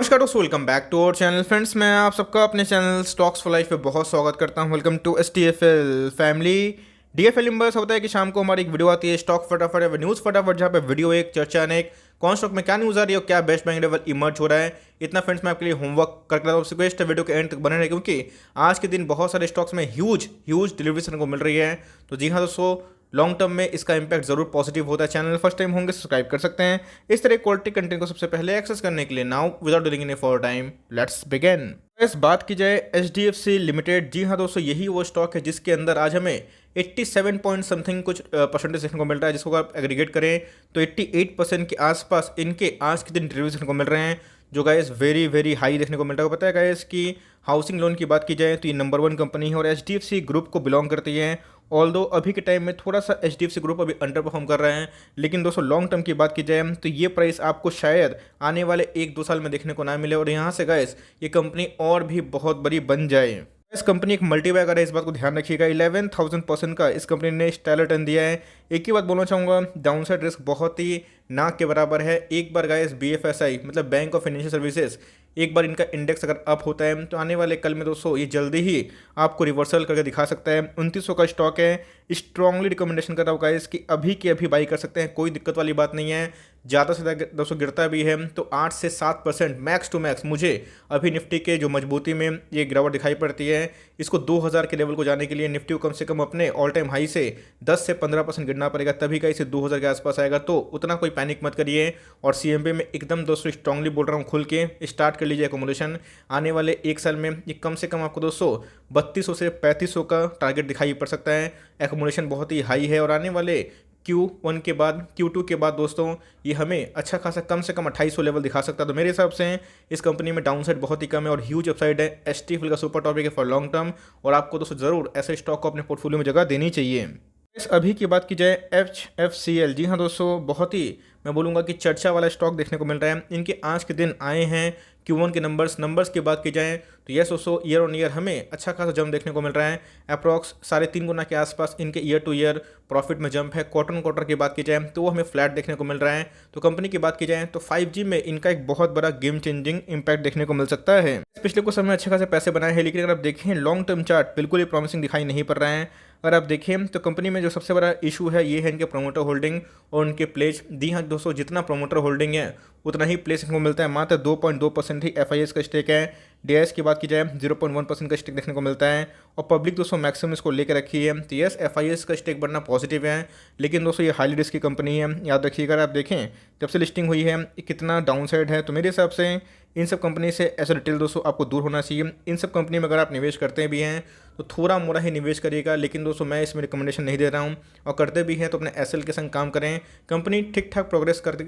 नमस्कार दोस्तों, welcome back to our channel friends. मैं आप सबका अपने चैनल स्टॉक्स फॉर लाइफ पे बहुत स्वागत करता हूं। Welcome to STFL family. DFL members होता है कि शाम को हमारी एक वीडियो आती है स्टॉक फटाफट या न्यूज़ फटाफट, जहां पे वीडियो एक चर्चा अनेक कौन स्टॉक में क्या न्यूज़ आ रही है और क्या बेस्ट बाइंग लेवल इमर्ज हो रहा है। इतना फ्रेंड्स मैं आपके लिए होमवर्क करके लाता हूं। रिक्वेस्ट है वीडियो के एंड तक बने रहे, क्योंकि आज के दिन बहुत सारे स्टॉक्स में ह्यूज डिलीवरी सुनने को मिल रही है। तो जी हाँ दोस्तों, लॉन्ग टर्म में इसका इंपैक्ट जरूर पॉजिटिव होता है। चैनल फर्स्ट टाइम होंगे सब्सक्राइब कर सकते हैं इस तरह क्वालिटी कंटेंट को सबसे पहले एक्सेस करने के लिए। Now without delaying any for time, let's begin. इस बात की जाए HDFC लिमिटेड, जी हाँ दोस्तों, यही वो स्टॉक है जिसके अंदर आज हमें 87 पॉइंट समथिंग कुछ परसेंटेज देखने को मिल रहा है, जिसको अगर आप एग्रीगेट करें तो 88% के आसपास इनके आज के दिन डिलीवरी देखने को मिल रहे हैं, जो गाइस वेरी हाई देखने को मिल रहा है। पता है गाइस कि हाउसिंग लोन की बात की जाए तो ये नंबर 1 कंपनी है और HDFC ग्रुप को बिलोंग करती है। ऑल्दो अभी के टाइम में थोड़ा सा HDFC ग्रुप अभी अंडर परफॉर्म कर रहे हैं, लेकिन दोस्तों लॉन्ग टर्म की बात की जाए तो ये प्राइस आपको शायद आने वाले 1-2 साल में देखने को ना मिले और यहाँ से गाइस ये कंपनी और भी बहुत बड़ी बन जाए। इस कंपनी एक मल्टीबैगर है, इस बात को ध्यान रखिएगा। 11,000% का इस कंपनी ने स्टेलर टर्न दिया है। एक ही बात बोलना चाहूँगा, डाउनसाइड रिस्क बहुत ही ना के बराबर है। एक बार गाइस BFSI मतलब बैंक ऑफ फाइनेंशियल सर्विसेज, एक बार इनका इंडेक्स अगर अप होता है तो आने वाले कल में दोस्तों ये जल्दी ही आपको रिवर्सल करके दिखा सकता है। 2900 का स्टॉक है। स्ट्रांगली रिकमेंडेशन करता हूँ गाइस कि अभी के अभी बाई कर सकते हैं, कोई दिक्कत वाली बात नहीं है। ज़्यादा से ज़्यादा दोस्तों गिरता भी है तो 8 से 7% मैक्स टू मैक्स मुझे अभी निफ्टी के जो मजबूती में ये गिरावट दिखाई पड़ती है। इसको 2000 के लेवल को जाने के लिए निफ्टी को कम से कम अपने ऑल टाइम हाई से 10 से 15% गिरना पड़ेगा, तभी का इसे 2000 के आसपास आएगा। तो उतना कोई पैनिक मत करिए और CMB में एकदम दोस्तों स्ट्रांगली बोल रहा हूँ, खुल के स्टार्ट कर लीजिए एकोमोडेशन। आने वाले 1 साल में ये कम से कम आपको दोस्तों 3200 से 3500 का टारगेट दिखाई पड़ सकता है। एकोमोडेशन बहुत ही हाई है और आने वाले Q1 के बाद Q2 के बाद दोस्तों ये हमें अच्छा खासा कम से कम 2800 लेवल दिखा सकता है। तो मेरे हिसाब से इस कंपनी में डाउनसाइड बहुत ही कम है और ह्यूज अपसाइड है। STFL का सुपर टॉपिक है फॉर लॉन्ग टर्म और आपको दोस्तों ज़रूर ऐसे स्टॉक को अपने पोर्टफोलियो में जगह देनी चाहिए। इस अभी की बात की जाए HFCL, जी हाँ दोस्तों, बहुत ही मैं बोलूँगा कि चर्चा वाला स्टॉक देखने को मिल रहा है। इनके आज के दिन आए हैं Q1 के नंबर्स की बात की जाए तो यस दोस्तों ईयर ऑन ईयर हमें अच्छा खासा जंप देखने को मिल रहा है। अप्रॉक्स 3.5 गुना के आसपास इनके ईयर टू ईयर प्रॉफिट में जंप है। क्वार्टर की बात की जाए तो वो हमें फ्लैट देखने को मिल रहा है। तो कंपनी की बात की जाए तो 5G में इनका एक बहुत बड़ा गेम चेंजिंग इंपैक्ट देखने को मिल सकता है। पिछले कुछ समय अच्छे खासे पैसे बनाए हैं, लेकिन अगर आप देखें लॉन्ग टर्म चार्ट बिल्कुल ही प्रॉमिसिंग दिखाई नहीं पड़ रहा है। अगर आप देखें तो कंपनी में जो सबसे बड़ा इशू है ये है इनके प्रोमोटर होल्डिंग और उनके प्लेज। दी हाँ दोस्तों, जितना प्रोमोटर होल्डिंग है उतना ही प्लेस इनको मिलता है। मात्र 2.2% ही FIS का स्टेक है। DIS की बात की जाए 0.1% का स्टेक देखने को मिलता है और पब्लिक दोस्तों मैक्सिमम इसको लेकर रखी है। तो यस FIS का स्टेक बढ़ना पॉजिटिव है, लेकिन दोस्तों ये हाईली रिस्क की कंपनी है। याद रखिएगा, अगर आप देखें जब से लिस्टिंग हुई है कितना डाउनसाइड है। तो मेरे हिसाब से इन सब कंपनी से ऐसा डिटेल दोस्तों आपको दूर होना चाहिए। इन सब कंपनी में अगर आप निवेश करते भी हैं तो थोड़ा मोड़ा ही निवेश करिएगा, लेकिन दोस्तों मैं इसमें रिकमेंडेशन नहीं दे रहा हूं। और करते भी हैं तो अपने SL के संग काम करें। कंपनी ठीक ठाक प्रोग्रेस करते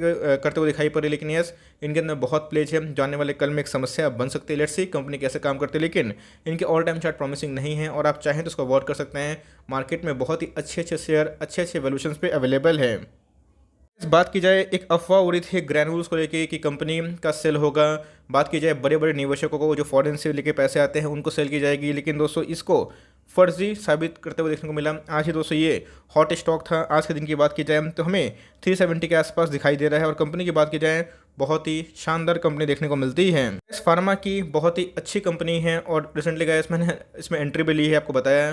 हुए दिखाई पड़ रही, लेकिन यस इनके अंदर बहुत प्लेज है। जाने वाले कल में एक समस्या बन सकती है। लेट्स सी कंपनी कैसे काम करती है, लेकिन इनके ऑल टाइम चार्ट प्रॉमिसिंग नहीं है और आप चाहें तो उसको अवॉइड कर सकते हैं। मार्केट में बहुत ही अच्छे शेयर अच्छे वैल्यूएशंस पे अवेलेबल है। इस बात की जाए एक अफवाह उड़ी थी ग्रैन्यूल्स को लेके कि कंपनी का सेल होगा। बात की जाए बड़े निवेशकों को जो फॉरेन से लेके पैसे आते हैं उनको सेल की जाएगी, लेकिन दोस्तों इसको फर्जी साबित करते हुए देखने को मिला। आज ही दोस्तों ये हॉट स्टॉक था। आज के दिन की बात की जाए तो हमें 370 के आसपास दिखाई दे रहा है और कंपनी की बात की जाए बहुत ही शानदार कंपनी देखने को मिलती है। इस फार्मा की बहुत ही अच्छी कंपनी है और रिसेंटली गाइस मैंने इसमें एंट्री भी ली है। आपको बताया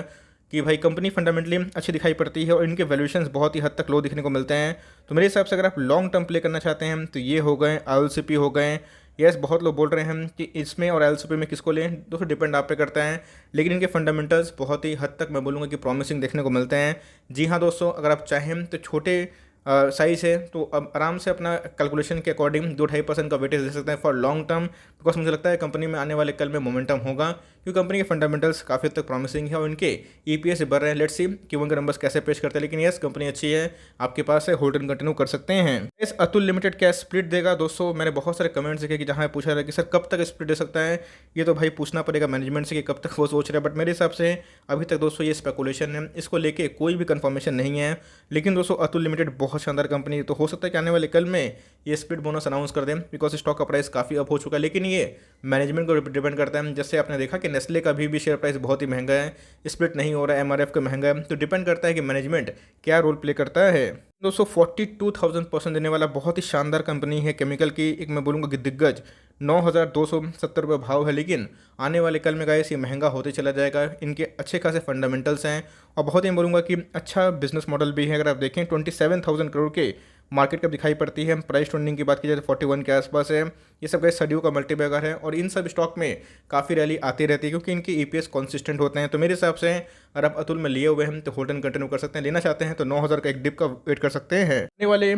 कि भाई कंपनी फंडामेंटली अच्छी दिखाई पड़ती है और इनके वैल्यूएशंस बहुत ही हद तक लो दिखने को मिलते हैं। तो मेरे हिसाब से अगर आप लॉन्ग टर्म प्ले करना चाहते हैं तो ये हो गए ILCP हो गए। यस बहुत लोग बोल रहे हैं कि इसमें और ILCP में किसको लें, दोस्तों डिपेंड आप पे करता है, लेकिन इनके फंडामेंटल्स बहुत ही हद तक मैं बोलूँगा कि प्रॉमिसिंग देखने को मिलते हैं। जी हाँ दोस्तों, अगर आप चाहें तो छोटे साइज़ है तो अब आराम से अपना कैलकुलेशन के अकॉर्डिंग 2-2.5% का वेटेज दे सकते हैं फॉर लॉन्ग टर्म, बिकॉज मुझे लगता है कंपनी में आने वाले कल में मोमेंटम होगा, क्योंकि कंपनी के फंडामेंटल्स काफ़ी हद तक प्रॉमिसिंग है और इनके EPS बढ़ रहे हैं। लेट्स सी Q1 के नंबर्स कैसे पेश करते हैं, लेकिन यस कंपनी अच्छी है, आपके पास है, होल्ड एंड कंटिन्यू कर सकते हैं। इस अतुल लिमिटेड क्या स्प्लिट देगा दोस्तों? मैंने बहुत सारे कमेंट्स देखे कि जहाँ पूछा रहा है कि सर कब तक स्प्लिट दे सकता है। ये तो भाई पूछना पड़ेगा मैनेजमेंट से कि कब तक वो सोच रहे हैं, बट मेरे हिसाब से अभी तक दोस्तों ये स्पेकुलेशन है, इसको लेके कोई भी कंफर्मेशन नहीं है। लेकिन दोस्तों अतुल लिमिटेड बहुत शानदार कंपनी, तो हो सकता है कि आने वाले कल में ये स्प्लिट बोनस अनाउंस कर दें, बिकॉज स्टॉक का प्राइस काफ़ी अप हो चुका है। लेकिन ये मैनेजमेंट को डिपेंड करता है। जैसे आपने देखा कि नेस्ले का भी शेयर प्राइस बहुत ही महंगा है, स्प्लिट नहीं हो रहा है, एमआरएफ का महंगा है, तो डिपेंड करता है कि मैनेजमेंट क्या रोल प्ले करता है। दोस्तों 42,000% देने वाला बहुत ही शानदार कंपनी है केमिकल की, एक मैं बोलूँगा कि दिग्गज। 9,270 रुपये भाव है, लेकिन आने वाले कल में गाइस ये महंगा होते चला जाएगा। इनके अच्छे खासे फंडामेंटल्स हैं और बहुत ही मैं बोलूँगा कि अच्छा बिजनेस मॉडल भी है। अगर आप देखें 27,000 करोड़ के मार्केट कैप दिखाई पड़ती है, प्राइस ट्रेंडिंग की बात की जाए तो 41 के आसपास है। ये सब गाइस सदियों का मल्टीबैगर है और इन सब स्टॉक में काफ़ी रैली आती रहती है क्योंकि इनकी ईपीएस कंसिस्टेंट होते हैं। तो मेरे हिसाब से अगर आप अतुल में लिए हुए हैं तो होल्ड एंड कंटिन्यू कर सकते हैं, लेना चाहते हैं तो 9,000 का एक डिप का वेट कर सकते हैं। आने वाले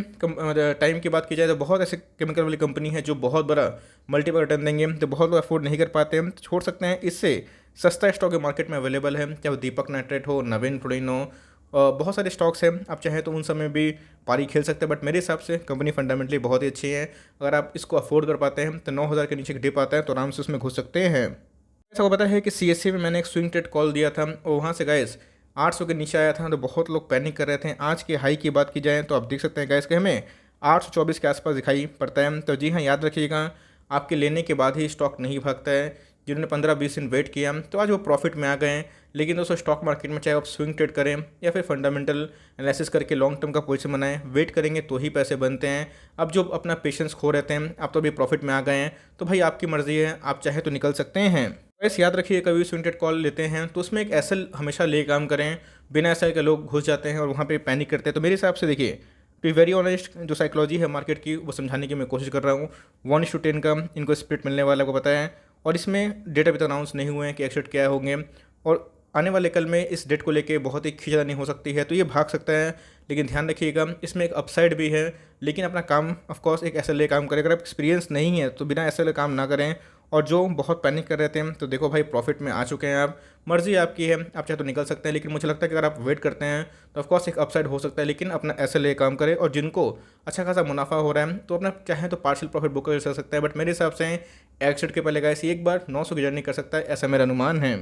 टाइम की बात की जाए तो बहुत ऐसे केमिकल वाली कंपनी है जो बहुत बड़ा मल्टीपल रिटर्न देंगे, तो बहुत लोग अफोर्ड नहीं कर पाते हैं तो छोड़ सकते हैं। इससे सस्ता स्टॉक मार्केट में अवेलेबल है, चाहे वो दीपक नाइट्रेट हो, नवीन फ्लोरिन हो, बहुत सारे स्टॉक्स हैं। आप चाहें तो उन समय भी पारी खेल सकते हैं, बट मेरे हिसाब से कंपनी फंडामेंटली बहुत ही अच्छी है। अगर आप इसको अफोर्ड कर पाते हैं तो 9,000 के नीचे डिप आता है तो आराम से उसमें घुस सकते हैं। ऐसा को पता है कि सीएससी में मैंने एक स्विंग ट्रेड कॉल दिया था और वहाँ से गाइस 800 के नीचे आया था, तो बहुत लोग पैनिक कर रहे थे। आज की हाई की बात की जाए तो आप देख सकते हैं गाइस कि हमें 824 के आसपास दिखाई पड़ता है। तो जी हाँ, याद रखिएगा, आपके लेने के बाद ही स्टॉक नहीं भागता है। जिन्होंने 15-20 दिन वेट किया तो आज वो प्रॉफिट में आ गए हैं। लेकिन दोस्तों स्टॉक मार्केट में चाहे आप स्विंग ट्रेड करें या फिर फंडामेंटल एनालिसिस करके लॉन्ग टर्म का पोजीशन बनाएं, वेट करेंगे तो ही पैसे बनते हैं। अब जो अपना पेशेंस खो रहते हैं, आप तो अभी प्रॉफिट में आ गए हैं, तो भाई आपकी मर्जी है, आप चाहे तो निकल सकते हैं। वैसे याद रखिए, कभी स्विंग ट्रेड कॉल लेते हैं तो उसमें एक एसएल हमेशा ले काम करें। बिना एसएल के लोग घुस जाते हैं और वहाँ पे पैनिक करते हैं। तो मेरे हिसाब से देखिए, टू वेरी ऑनेस्ट, जो साइकोलॉजी है मार्केट की वो समझाने की मैं कोशिश कर रहा हूँ। 1:10 का इनको स्प्लिट मिलने वाला को पता है और इसमें डेट अभी तक अनाउंस नहीं हुए हैं कि एक्सिट क्या होंगे और आने वाले कल में इस डेट को लेके बहुत ही खींचतानी हो सकती है, तो ये भाग सकता है। लेकिन ध्यान रखिएगा, इसमें एक अपसाइड भी है, लेकिन अपना काम ऑफकोर्स एक एसएलए काम करे। अगर आप एक्सपीरियंस नहीं है तो बिना एसएलए काम ना करें। और जो बहुत पैनिक कर रहे थे तो देखो भाई, प्रॉफिट में आ चुके हैं आप, मर्जी आपकी है, आप चाहे तो निकल सकते हैं। लेकिन मुझे लगता है कि अगर आप वेट करते हैं तो ऑफकोर्स एक अपसाइड हो सकता है, लेकिन अपना एसएलए काम करे। और जिनको अच्छा खासा मुनाफा हो रहा है तो अपना चाहे तो पार्शियल प्रॉफिट बुक कर सकता है, बट मेरे हिसाब से एक्सिट के पहले गाइस एक बार 900 की जर्नी कर सकता है, ऐसा मेरा अनुमान है।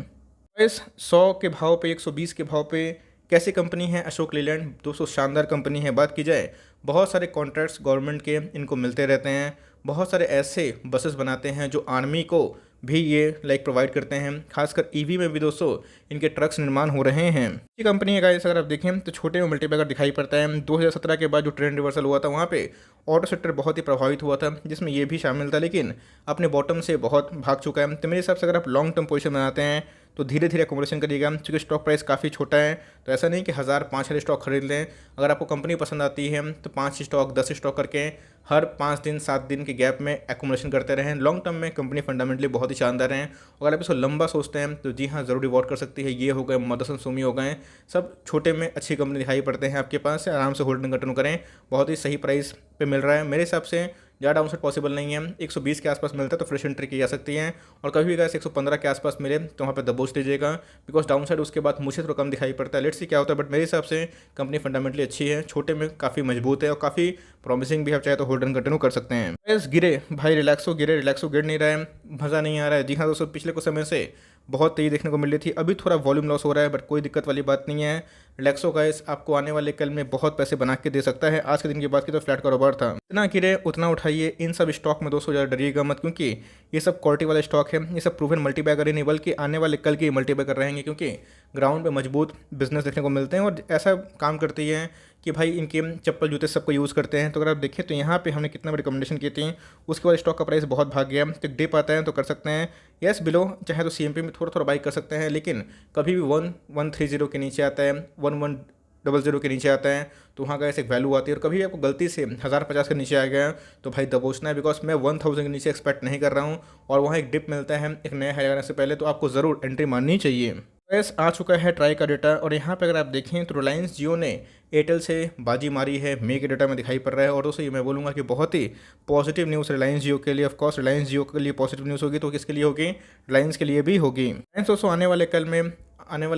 इस 100 के भाव पे, 120 के भाव पे कैसी कंपनी है अशोक लीलैंड। दोस्तों शानदार कंपनी है। बात की जाए, बहुत सारे कॉन्ट्रैक्ट्स गवर्नमेंट के इनको मिलते रहते हैं। बहुत सारे ऐसे बसेस बनाते हैं जो आर्मी को भी ये प्रोवाइड करते हैं। खासकर ईवी में भी दोस्तों इनके ट्रक्स निर्माण हो रहे हैं। ये कंपनी है गाइस, अगर आप देखें तो छोटे में मल्टीबैगर दिखाई पड़ता है। 2017 के बाद जो ट्रेंड रिवर्सल हुआ था वहाँ पे ऑटो सेक्टर बहुत ही प्रभावित हुआ था, जिसमें ये भी शामिल था, लेकिन अपने बॉटम से बहुत भाग चुका है। तो मेरे हिसाब से अगर आप लॉन्ग टर्म पोजीशन बनाते हैं तो धीरे धीरे अकोमोडेशन करिएगा, क्योंकि स्टॉक प्राइस काफ़ी छोटा है। तो ऐसा नहीं कि 1,000-5,000 स्टॉक खरीद लें। अगर आपको कंपनी पसंद आती है तो 5 स्टॉक 10 स्टॉक करके हर 5 दिन 7 दिन के गैप में एकोमोडेशन करते रहें। लॉन्ग टर्म में कंपनी फंडामेंटली बहुत ही शानदार है। अगर आप इसको लंबा सोचते हैं तो जी हाँ, ज़रूर रिवॉर्ड कर सकती है। ये हो गए मदरसन सुमी हो गए, सब छोटे में अच्छी कंपनी दिखाई पड़ते हैं आपके पास से, आराम से होल्डिंग कंटिन्यू करें। बहुत ही सही प्राइस पे मिल रहा है। मेरे हिसाब से ज़्यादा डाउनसाइड पॉसिबल नहीं है। 120 के आसपास मिलता है तो फ्रेश एंट्री की जा सकती है, और कभी भी अगर 115 के आसपास मिले तो वहाँ पे दबोच लीजिएगा, बिकॉज डाउनसाइड उसके बाद मुझे थोड़ा कम दिखाई पड़ता है। लेट्स सी क्या होता है, बट मेरे हिसाब से कंपनी फंडामेंटली अच्छी है, छोटे में काफ़ी मजबूत है और काफ़ी प्रॉमिसिंग भी। आप चाहे तो होल्ड एंड कंटिन्यू कर सकते हैं। बस गिरे भाई, रिलैक्सो गिर नहीं रहा है, मज़ा नहीं आ रहा है। जी हाँ दोस्तों, पिछले कुछ समय से बहुत तेज़ी देखने को मिल रही थी, अभी थोड़ा वॉल्यूम लॉस हो रहा है, बट कोई दिक्कत वाली बात नहीं है। रिलैक्सो गाइस आपको आने वाले कल में बहुत पैसे बना के दे सकता है। आज के दिन की बात की तो फ्लैट कारोबार था, इतना गिरे उतना उठाइए। इन सब स्टॉक में दोस्तों ज़्यादा डरिएगा मत, क्योंकि ये सब क्वालिटी वाले स्टॉक है। ये सब प्रूवन मल्टीबैगर ही नहीं बल्कि आने वाले कल के मल्टीबैगर रहेंगे, क्योंकि ग्राउंड पे मजबूत बिजनेस देखने को मिलते हैं और ऐसा काम करती है कि भाई इनके चप्पल जूते सबको यूज़ करते हैं। तो अगर आप देखें तो यहाँ पे हमने कितना रिकमेंडेशन की थी, उसके बाद स्टॉक का प्राइस बहुत भाग गया। तो डिप आता है तो कर सकते हैं यस बिलो, चाहे तो सीएमपी में थोड़ा थोड़ा बाई कर सकते हैं, लेकिन कभी भी 1130 के नीचे आता है, 1100 के नीचे आता है तो वहाँ का ऐसे एक वैल्यू आती है। और कभी आपको गलती से 1050 के नीचे आ गया तो भाई दबोचना है, बिकॉज मैं 1000 के नीचे एक्सपेक्ट नहीं कर रहा हूँ और वहाँ एक डिप मिलता है एक नया हाई लगाने से पहले, तो आपको ज़रूर एंट्री मारनी चाहिए। बस आ चुका है ट्राई का डेटा, और यहाँ पे अगर आप देखें तो रिलायंस जियो ने एयरटेल से बाजी मारी है, मे के डेटा में दिखाई पड़ रहा है। और दोस्तों ये मैं बोलूँगा कि बहुत ही पॉजिटिव न्यूज़ रिलायंस जियो के लिए। ऑफकोर्स रिलायंस जियो के लिए पॉजिटिव न्यूज़ होगी तो किसके लिए होगी, रिलायंस के लिए भी होगी। रिलायंस दोस्तों आने वाले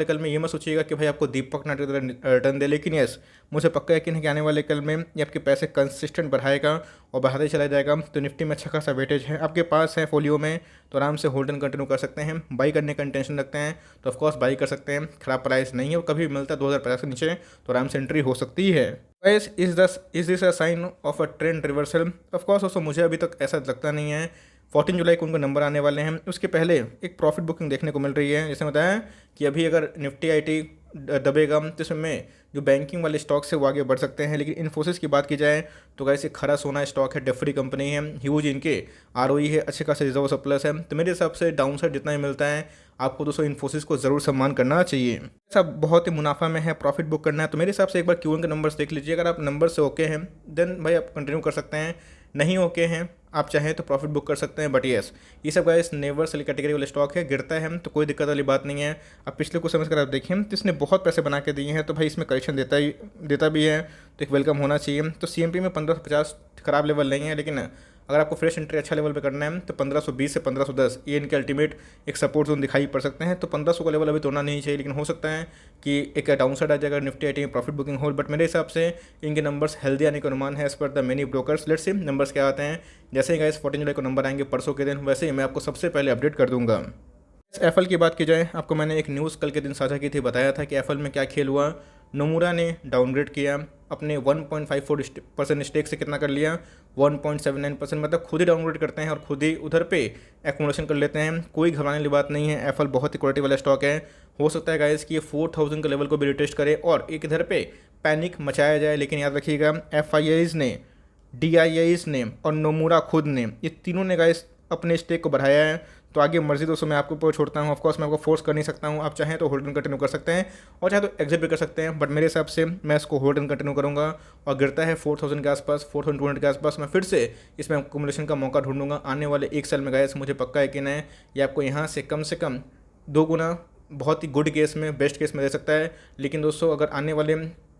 कल में ये मत सोचिएगा कि भाई आपको दीपक नाइट्रेट रिटर्न दे, लेकिन यस मुझे पक्का यकीन है कि आने वाले कल में ये आपके पैसे कंसिस्टेंट बढ़ाएगा और बढ़ाते चला जाएगा। तो निफ्टी में अच्छा खासा वेटेज है आपके पास है फोलियो में, तो आराम से होल्ड एंड कंटिन्यू कर सकते हैं। बाई करने का इंटेंशन रखते हैं तो ऑफकोर्स बाई कर सकते हैं, खराब प्राइस नहीं है और कभी भी मिलता है 2050 के नीचे तो आराम से एंट्री हो सकती है। Guys is this a sign of a trend reversal? Of course दोस्तों, मुझे अभी तक ऐसा लगता नहीं है। 14 जुलाई को उनको नंबर आने वाले हैं, उसके पहले एक प्रॉफिट बुकिंग देखने को मिल रही है। जैसे बताया कि अभी अगर निफ्टी आईटी दबेगा तो इसमें जो बैंकिंग वाले स्टॉक्स है वो आगे बढ़ सकते हैं। लेकिन इन्फोसिस की बात की जाए तो गाइस ये खरा सोना स्टॉक है, डेफ्री कंपनी है, ह्यूज इनके आरओई है, अच्छे खासे रिजर्व सरप्लस है। तो मेरे हिसाब से डाउन साइड जितना ही मिलता है आपको दोस्तों इन्फोसिस को ज़रूर सम्मान करना चाहिए। सब बहुत ही मुनाफा में है, प्रॉफिट बुक करना है तो मेरे हिसाब से एक बार क्यूएन के नंबर्स देख लीजिए। अगर आप नंबर से ओके हैं देन भाई आप कंटिन्यू कर सकते हैं, नहीं ओके हैं आप चाहें तो प्रॉफिट बुक कर सकते हैं। बट येस, ये सब गाइस नेवर सेल कैटेगरी वाले स्टॉक है, गिरता है तो कोई दिक्कत वाली बात नहीं है। अब पिछले कुछ समय से अगर आप देखें तो इसने बहुत पैसे बना के दिए हैं, तो भाई इसमें करेक्शन देता भी है तो एक वेलकम होना चाहिए। तो सीएमपी में 1550 खराब लेवल नहीं है, लेकिन अगर आपको फ्रेश एंट्री अच्छा लेवल पे करना है तो 1520 से 1510 ये इनके अल्टीमेट एक सपोर्ट जोन दिखाई पड़ सकते हैं। तो 1500 का लेवल अभी तोड़ना नहीं चाहिए, लेकिन हो सकता है कि एक डाउन साइड आ जाएगा निफ्टी आईटी में प्रॉफिट बुकिंग हो। बट मेरे हिसाब से इनके नंबर्स हेल्दी आने का अनुमान है as per the many brokers. Let's see numbers क्या आते हैं। जैसे ही गाइस 14 जुलाई को नंबर आएंगे परसों के दिन, वैसे ही मैं आपको सबसे पहले अपडेट कर दूंगा। एफएल की बात की जाए, आपको मैंने एक न्यूज़ कल के दिन साझा की थी, बताया था कि एफएल में क्या खेल हुआ। नोमुरा ने डाउनग्रेड किया, अपने 1.54% स्टेक से कितना कर लिया 1.79%, मतलब खुद ही डाउनग्रेड करते हैं और खुद ही उधर पे एक्मुलेशन कर लेते हैं। कोई घबराने वाली बात नहीं है, एफएल बहुत ही क्वालिटी वाला स्टॉक है। हो सकता है गाइस कि ये 4000 के लेवल को भी रिटेस्ट करे और एक इधर पे पैनिक मचाया जाए, लेकिन याद रखिएगा एफआईआईज ने, डीआईआईज ने और नोमुरा खुद ने, ये तीनों ने गाइस अपने स्टेक को बढ़ाया है। तो आगे मर्जी दोस्तों मैं आपके ऊपर छोड़ता हूँ, ऑफकोर्स मैं आपको फोर्स कर नहीं सकता हूँ। आप चाहें तो होल्ड एंड कंटिन्यू कर सकते हैं और चाहे तो एग्जिट भी कर सकते हैं, बट मेरे हिसाब से मैं इसको होल्ड एंड कंटिन्यू करूँगा। और गिरता है 4000 के आसपास, 4200 के आसपास, मैं फिर से इसमें अकोमोडेशन का मौका ढूंढूंगा आने वाले एक साल में। गाइस मुझे पक्का यकीन है ये आपको यहाँ से कम 2 गुना बहुत ही गुड केस में, बेस्ट केस में दे सकता है। लेकिन दोस्तों अगर आने वाले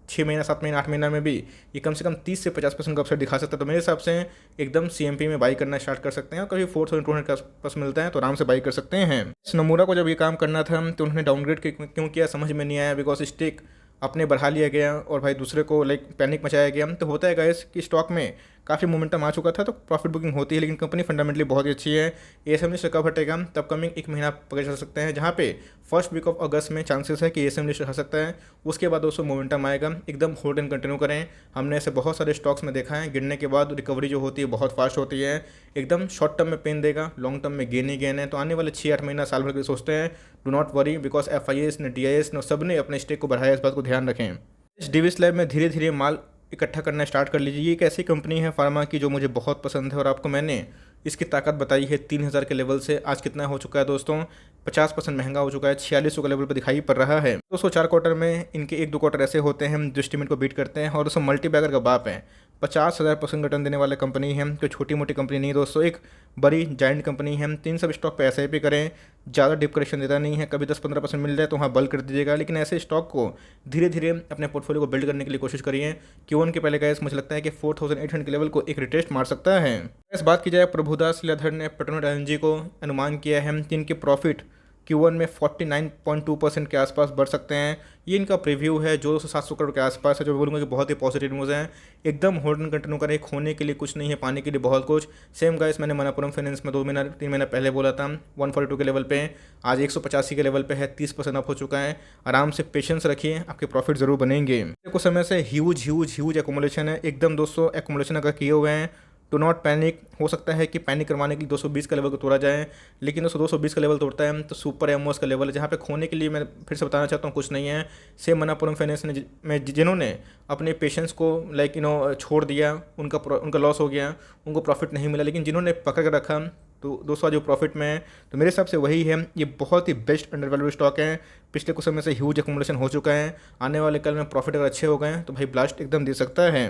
6 महीना, 7 महीना, 8 महीना में भी ये कम से कम 30 से 50% का अपसाइड दिखा सकता है, तो मेरे हिसाब से एकदम सीएमपी में बाई करना स्टार्ट कर सकते हैं। और कभी 4200 के आसपास मिलता है तो आराम से बाई कर सकते हैं। इस नमूरा को जब ये काम करना था तो उन्होंने डाउनग्रेड क्यों किया समझ में नहीं आया, बिकॉज स्टेक अपने बढ़ा लिया गया और भाई दूसरे को लाइक पैनिक मचाया गया। तो होता है गाइस कि स्टॉक में काफ़ी मोमेंटम आ चुका था तो प्रॉफिट बुकिंग होती है, लेकिन कंपनी फंडामेंटली बहुत ही अच्छी है। एएसएम लिस्ट कब हटेगा तब कमिंग 1 महीना पकड़ चल सकते हैं, जहाँ पे फर्स्ट वीक ऑफ अगस्त में चांसेस है कि एएसएम लिस्ट हट सकता है। उसके बाद दोस्तों मोमेंटम आएगा, एकदम होल्ड एंड कंटिन्यू करें। हमने ऐसे बहुत सारे स्टॉक्स में देखा है, गिरने के बाद रिकवरी जो होती है बहुत फास्ट होती है। एकदम शॉर्ट टर्म में पेन देगा, लॉन्ग टर्म में गेन ही गेन है। तो आने वाले 6-8 महीना, साल भर के सोचते हैं, do not worry, because FIS ने, डीआईएस ने, सब ने अपने स्टेक को बढ़ाया, इस बात को ध्यान रखें। इस डिविस लैब में धीरे धीरे माल इकट्ठा करना स्टार्ट कर लीजिए। ये एक ऐसी कंपनी है फार्मा की जो मुझे बहुत पसंद है और आपको मैंने इसकी ताकत बताई है 3000 के लेवल से। आज कितना हो चुका है दोस्तों, 50% महंगा हो चुका है, 4600 के लेवल पर दिखाई पड़ रहा है। दोस्तों 4 क्वार्टर में इनके 1-2 क्वार्टर ऐसे होते हैं जो एस्टीमेट को बीट करते हैं और दोस्तों मल्टी बैगर का बाप है, 50,000% रिटर्न देने वाले कंपनी है। कोई छोटी मोटी कंपनी नहीं दोस्तों, एक बड़ी जाइंट कंपनी है। 3 सब स्टॉक पे एसआईपी करें, ज़्यादा डिप करेक्शन देता नहीं है, कभी 10-15% मिल जाए तो वहाँ बल्क कर दीजिएगा, लेकिन ऐसे स्टॉक को धीरे धीरे अपने पोर्टफोलियो को बिल्ड करने के लिए कोशिश करिए। क्यों के पहले गाइस मुझे लगता है कि 4800 के लेवल को एक रिटेस्ट मार सकता है। इस बात की जाए प्रभुदास लीलाधर ने पेट्रोनेट एलएनजी को अनुमान किया है कि इनके प्रॉफिट Q1 में 49.2% के आसपास बढ़ सकते हैं। ये इनका प्रीव्यू है जो 700 करोड़ के आसपास है, जो मैं बोलूँगा कि बहुत ही पॉजिटिव न्यूज़ है। एकदम होल्ड एंड कंटिन्यू करें, खोने के लिए कुछ नहीं है, पाने के लिए बहुत कुछ। सेम गाइस मैंने मनापुरम फाइनेंस में 2-3 महीना पहले बोला था 142 के लेवल पे, आज 185 के लेवल पे है, 30% अप हो चुका है। आराम से पेशेंस रखिए, आपके प्रॉफिट जरूर बनेंगे। कुछ समय से ह्यूज एकोमोलेशन है, एकदम दोस्तों एकोमोलेशन अगर किए हुए हैं टू नॉट पैनिक। हो सकता है कि पैनिक करवाने के लिए 220 का लेवल को तोड़ा जाए, लेकिन दोस्तों 220 का लेवल तोड़ता है तो सुपर एमओएस का लेवल है, जहाँ पे खोने के लिए मैं फिर से बताना चाहता हूँ कुछ नहीं है। सेम मनापुरम फाइनेंस ने में जिन्होंने अपने पेशेंस को लाइक छोड़ दिया, उनका लॉस हो गया, उनको प्रॉफिट नहीं मिला, लेकिन जिन्होंने पकड़ कर रखा तो दोस्तों जो प्रॉफिट में है तो मेरे हिसाब से वही है। ये बहुत ही बेस्ट अंडर वैल्यू स्टॉक है, पिछले कुछ समय से ह्यूज एक्मुलेशन हो चुका है। आने वाले कल में प्रॉफिट अगर अच्छे हो गए तो भाई ब्लास्ट एकदम दे सकता है।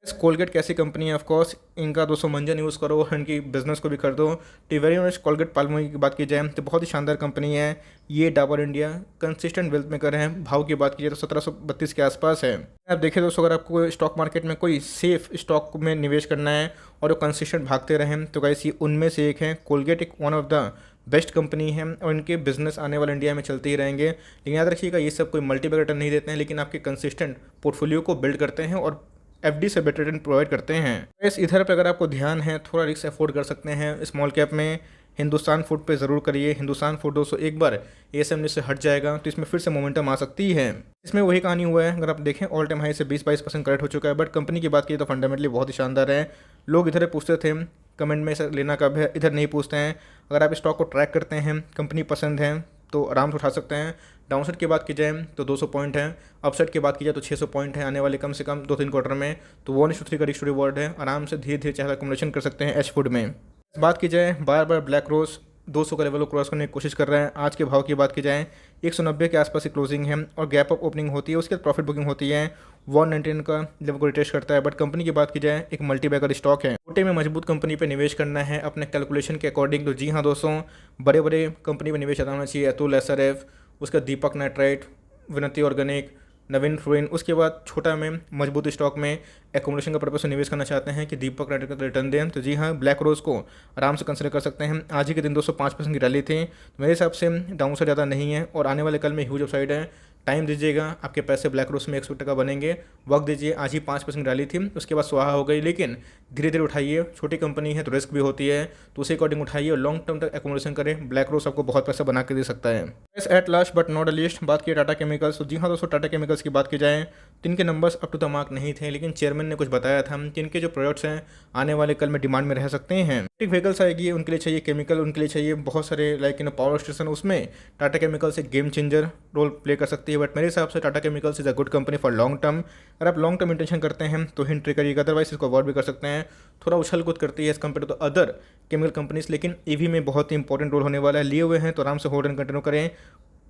कोलगेट कैसी कंपनी है, ऑफकोर्स इनका दोस्तों मंजन यूज़ करो और इनकी बिजनेस को भी कर दो। टिवेरियन कोलगेट पाल्मोलिव की बात की जाए तो बहुत ही शानदार कंपनी है। ये Dabur India consistent wealth maker हैं। भाव की बात की जाए तो 1732 के आसपास है। आप देखिए दोस्तों, अगर आपको स्टॉक मार्केट में कोई सेफ स्टॉक में निवेश करना है और वो कंसिस्टेंट भागते रहें तो गाइस ये उनमें से एक है। कोलगेट एक one of the best company है और इनके बिजनेस आने वाले इंडिया में चलते ही रहेंगे। लेकिन याद रखिएगा ये सब कोई मल्टीपल रिटर्न नहीं देते हैं, लेकिन आपके कंसिस्टेंट पोर्टफोलियो को बिल्ड करते हैं और एफडी से बेटर रिटर्न प्रोवाइड करते हैं। इस इधर पे अगर आपको ध्यान है, थोड़ा रिस्क अफोर्ड कर सकते हैं स्मॉल कैप में। हिंदुस्तान फूड पे ज़रूर करिए। हिंदुस्तान फूड दोस्तों एक बार ASM से हट जाएगा तो इसमें फिर से मोमेंटम आ सकती है। इसमें वही कहानी हुआ है, अगर आप देखें ऑल टाइम हाई से 20-22% करेक्ट हो चुका है, बट कंपनी की बात की तो फंडामेंटली बहुत ही शानदार है। लोग इधर पूछते थे कमेंट में सर लेना कब है, इधर नहीं पूछते हैं। अगर आप स्टॉक को ट्रैक करते हैं, कंपनी पसंद है तो आराम से उठा सकते हैं। डाउनसाइड की बात की जाए तो 200 पॉइंट है, अपसाइड की बात की जाए तो 600 पॉइंट है आने वाले कम से कम 2-3 क्वार्टर में। तो 1:3 का रिस्क रिवॉर्ड है, आराम से धीरे धीरे चाहे अकोमोडेशन कर सकते हैं एच फूड में। बात की जाए बार बार ब्लैक रोज 200 का लेवल को क्रॉस करने की कोशिश कर रहा है। आज के भाव की बात की जाए 190 के आसपास की क्लोजिंग है और गैप अप ओपनिंग होती है, उसके बाद प्रॉफिट बुकिंग होती है। 119 का लेवल को रिटेस्ट करता है। बट कंपनी की बात की जाए एक मल्टी बैगर स्टॉक है, छोटे में मजबूत कंपनी पे निवेश करना है अपने कैलकुलेशन के अकॉर्डिंग। तो जी हाँ दोस्तों, बड़े बड़े कंपनी में निवेश ज़्यादा होना चाहिए। अतुल SRF, उसका दीपक नाइट्राइट, विनती ऑर्गेनिक, नवीन फ्लोइन। उसके बाद छोटा में मजबूत स्टॉक में एकोमोडेशन का पर्पज से निवेश करना चाहते हैं कि दीपक नाइट्राइट का रिटर्न दें, तो जी हाँ ब्लैक रोज को आराम से कंसिडर कर सकते हैं। आज ही के दिन 205% की रैली थी, तो मेरे हिसाब से डाउन साइड ज़्यादा नहीं है और आने वाले कल में ह्यूज अपसाइड है। टाइम दीजिएगा, आपके पैसे ब्लैक रोज में 100% बनेंगे। वक्त दीजिए, आज ही 5% रैली थी, उसके बाद स्वाहा हो गई, लेकिन धीरे धीरे उठाइए। छोटी कंपनी है तो रिस्क भी होती है, तो उसी अकॉर्डिंग उठाइए और लॉन्ग टर्म तक एकोमोडेशन करें। ब्लैक रोज आपको बहुत पैसा बना के दे सकता है। At last but not least बात की टाटा केमिकल्स। तो जी हाँ दोस्तों, टाटा केमिकल्स की बात की जाए तो इनके numbers up to the mark नहीं थे, लेकिन चेयरमैन ने कुछ बताया था कि इनके जो प्रोडक्ट्स हैं आने वाले कल में डिमांड में रह सकते हैं। इलेक्ट्रिक व्हीकल्स आएगी, उनके लिए चाहिए केमिकल, उनके लिए चाहिए बहुत सारे लाइक पावर स्टेशन, उसमें टाटा केमिकल्स एक गेम चेंजर रोल प्ले कर सकती है। बट मेरे हिसाब से Tata chemicals is a good company for long term. अगर आप लॉन्ग टर्म इंटेंशन करते हैं तो ही एंट्री करिएगा, अदरवाइज इसको अवॉइड भी कर सकते हैं। थोड़ा उछल कूद करती है as compared to other chemical companies, लेकिन EV में बहुत ही इंपॉर्टेंट रोल होने वाला है। लिए हुए हैं तो आराम से होल्ड एंड कंटिन्यू करें।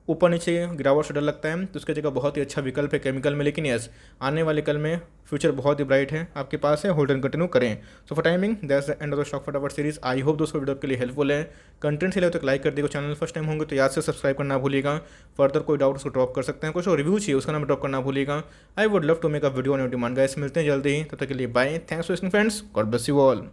ऊपर नीचे गिरावट से डर लगता है तो उसकी जगह बहुत ही अच्छा विकल्प है केमिकल में, लेकिन यस आने वाले कल में फ्यूचर बहुत ही ब्राइट है, आपके पास है, होल्ड एंड कंटिन्यू करें। So for timing that's the end of the stock फटाफट सीरीज। आई होप दोस्तों वीडियो के लिए हेल्पफुल है। कंटेंट से ले तो लाइक कर देगा, चैनल फर्स्ट टाइम होंगे तो याद से सब्सक्राइब करना भूलिएगा। फर्दर कोई डाउट उसको ड्रॉप कर सकते हैं, कुछ रिव्यू चाहिए उसका नाम ड्रॉप करना भूलिएगा। I would love to make a video on your demand guys. मिलते हैं जल्दी ही, तब तक के लिए bye. Thanks for listening friends, God bless you all.